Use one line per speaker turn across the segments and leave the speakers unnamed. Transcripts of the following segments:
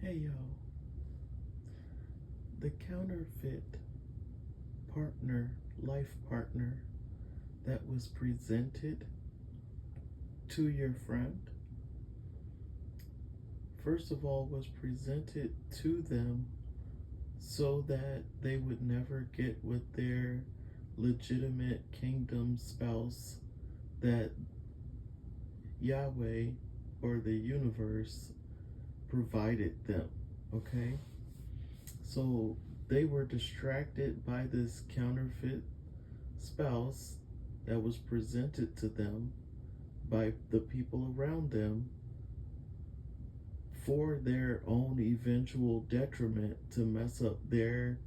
Hey yo, the counterfeit life partner that was presented to your friend, first of all, was presented to them so that they would never get with their legitimate kingdom spouse that Yahweh or the universe provided them. Okay? So they were distracted by this counterfeit spouse that was presented to them by the people around them for their own eventual detriment, to mess up their,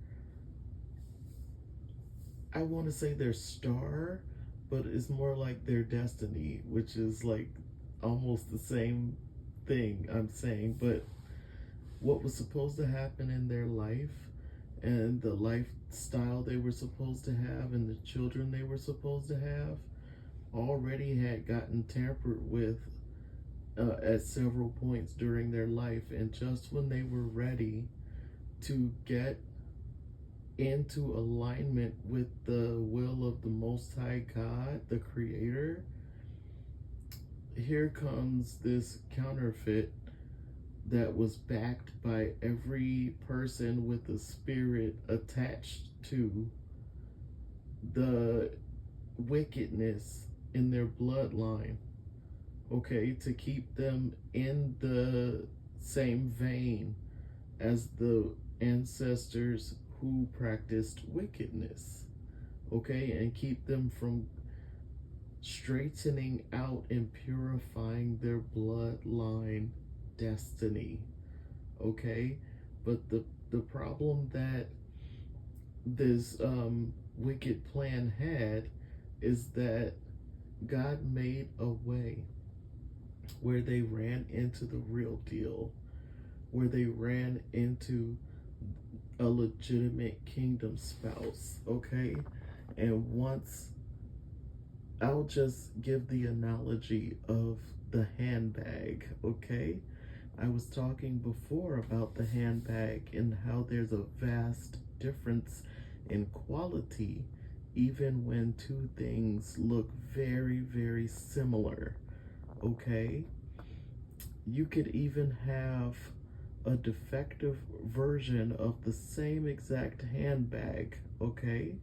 I want to say their star, but it's more like their destiny, which is like almost the same thing I'm saying. But what was supposed to happen in their life and the lifestyle they were supposed to have and the children they were supposed to have already had gotten tampered with at several points during their life. And just when they were ready to get into alignment with the will of the Most High God, the Creator, here comes this counterfeit that was backed by every person with a spirit attached to the wickedness in their bloodline, okay, to keep them in the same vein as the ancestors who practiced wickedness, okay, and keep them from straightening out and purifying their bloodline destiny, okay. But the problem that this wicked plan had is that God made a way where they ran into the real deal, where they ran into a legitimate kingdom spouse, okay. And once, I'll just give the analogy of the handbag, okay. I was talking before about the handbag and how there's a vast difference in quality even when two things look very, very similar, okay? You could even have a defective version of the same exact handbag, okay?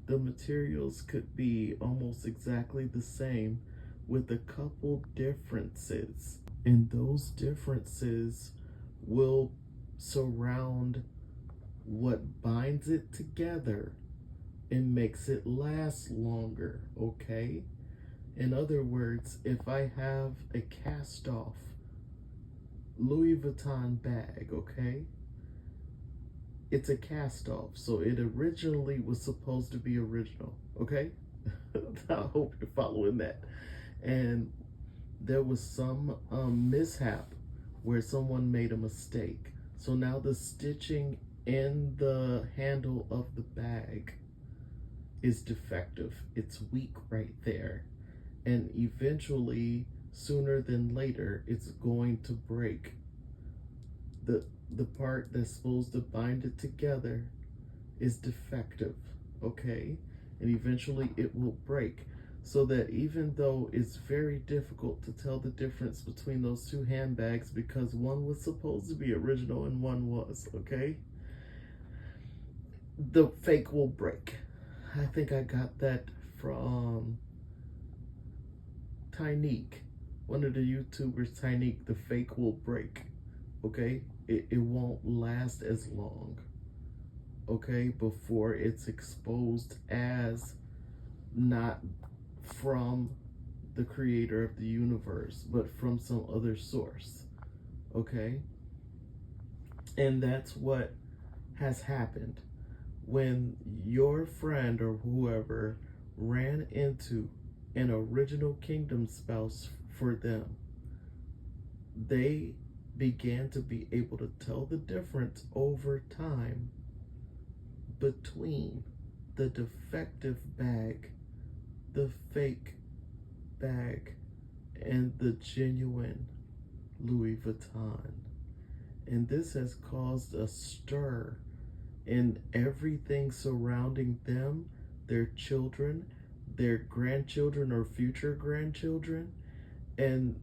The materials could be almost exactly the same with a couple differences. And those differences will surround what binds it together and makes it last longer, okay? In other words, if I have a cast off Louis Vuitton bag, okay? It's a cast off, so it originally was supposed to be original, okay? I hope you're following that. And there was some mishap where someone made a mistake. So now the stitching in the handle of the bag is defective. It's weak right there. And eventually, sooner than later, it's going to break. The part that's supposed to bind it together is defective, okay? And eventually it will break. So that even though it's very difficult to tell the difference between those two handbags because one was supposed to be original and one was, okay? The fake will break. I think I got that from Tyneek, one of the YouTubers, Tyneek. The fake will break, okay? It won't last as long, okay, before it's exposed as not from the creator of the universe, but from some other source, okay? And that's what has happened when your friend or whoever ran into an original kingdom spouse for them. They began to be able to tell the difference over time between the defective bag, the fake bag, and the genuine Louis Vuitton. And this has caused a stir in everything surrounding them, their children, their grandchildren, or future grandchildren. And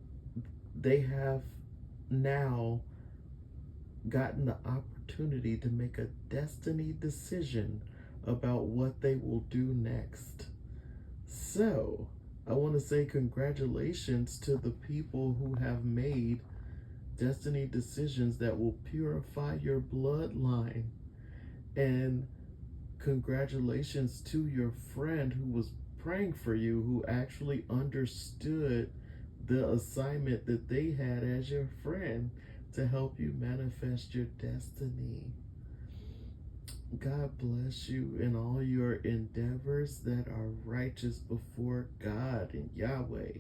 they have now gotten the opportunity to make a destiny decision about what they will do next. So, I want to say congratulations to the people who have made destiny decisions that will purify your bloodline. And congratulations to your friend who was praying for you, who actually understood the assignment that they had as your friend to help you manifest your destiny. God bless you in all your endeavors that are righteous before God and Yahweh.